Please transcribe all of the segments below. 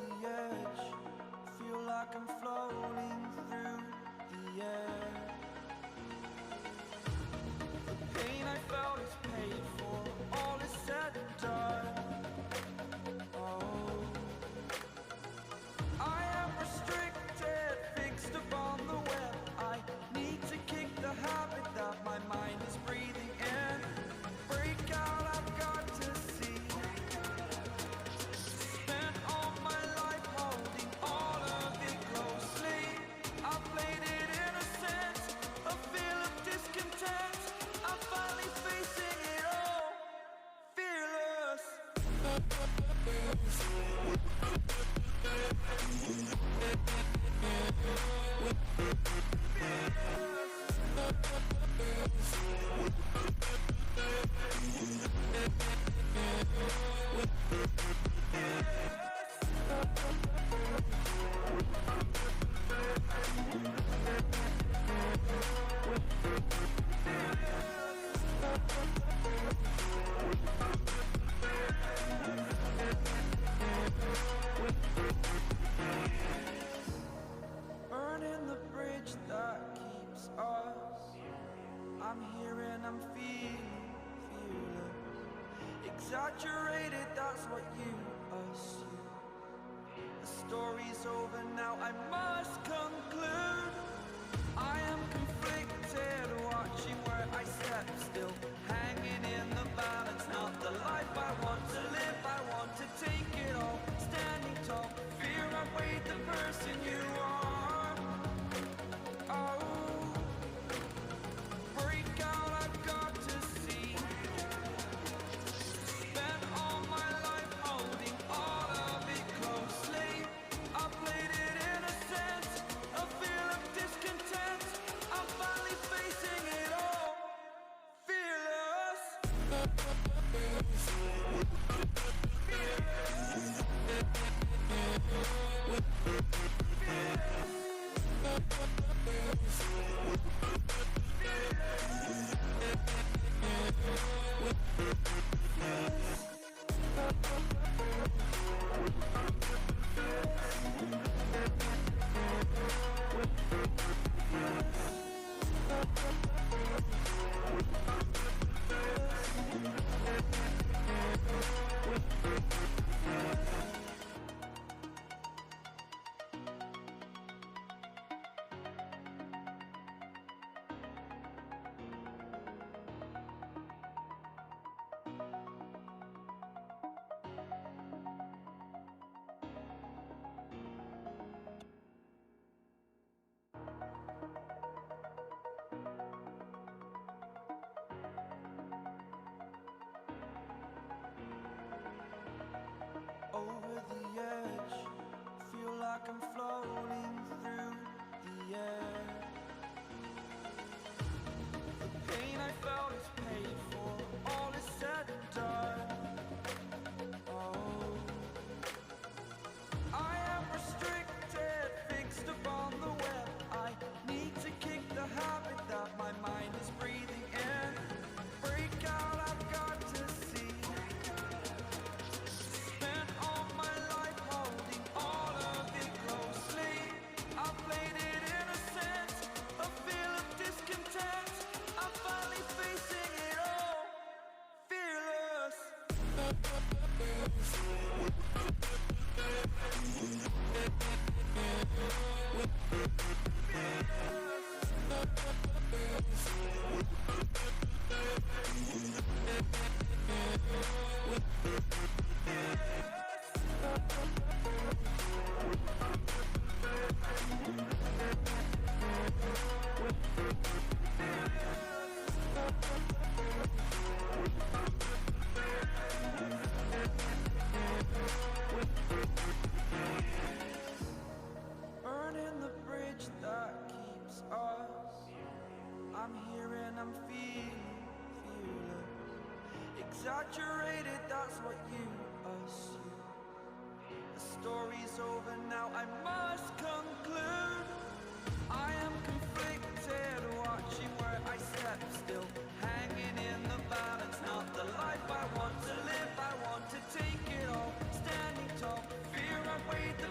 the edge, feel like I'm floating through the air. The pain I felt is paid for, all is said and done. Oh, I am restricted, fixed upon the web. I need to kick the habit that my mind is breathing in. Break out, I've got to see. Spent all my life holding all of it closely. I played it innocent, a feel of discontent. I'm finally facing it all, fearless. Burning the bridge that keeps us. I'm here and I'm feeling fearless. Exaggerated, that's what you assume. The story's over now, I must conclude. I am conflicted, watching where I step still, hanging in the balance. Not the life I want to live, I want to take it all. Standing tall, fear outweighed the person you are. Oh, break out, I've got to see. Spent all my life holding all of it closely. I played it innocent, a feel of discontent. I'm finally facing it all, fearless. Over the edge, feel like I'm floating through the air. The pain I felt is paid for, all is said and done. Oh, I am restricted, fixed upon the web. I need to kick the habit that my mind is breathing in. Break out, I've got to see. Spent all my life holding all of it closely. I played it innocent, a feel of discontent. I'm finally facing it all, fearless. Burning the bridge that keeps us. I'm here and I'm feeling fearless. Exaggerated, that's what you assume. The story's over now, I must conclude. I am conflicted, watching where I step still, hanging in the balance. Not the life I want to live, I want to take it all. Standing tall, fear outweighed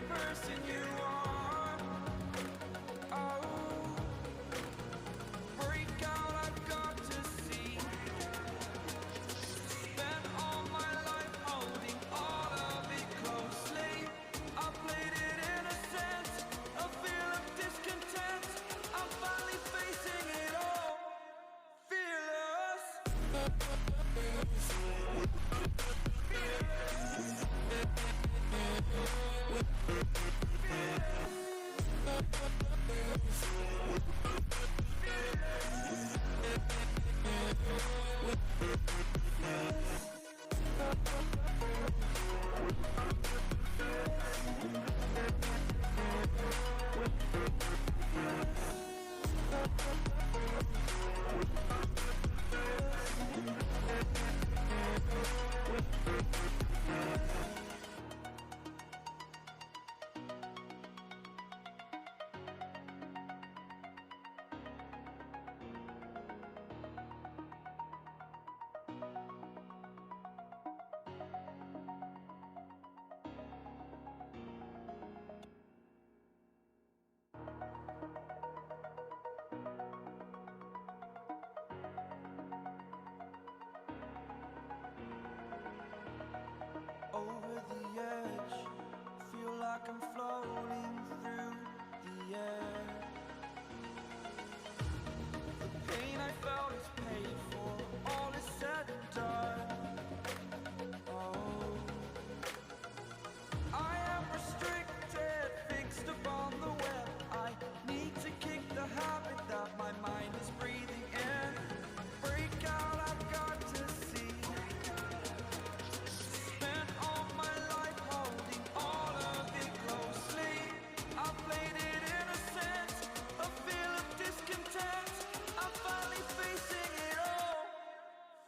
like I'm floating through the air. The pain I felt is paid for, all is said and done. Oh, I am restricted, fixed upon the web. I need to kick the habit that my mind is breathing in. Break out, I've got to see. Spent all my life holding all of it closely. I played it innocent, a feel of discontent. I'm finally facing it all,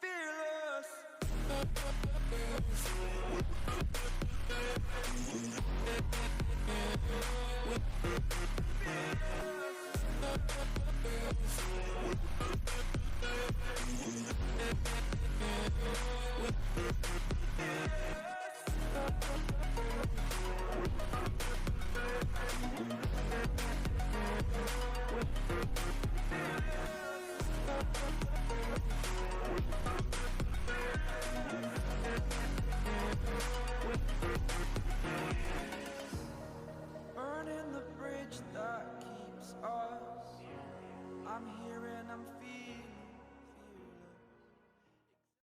fearless. Burning the bridge that keeps us. I'm here and I'm feeling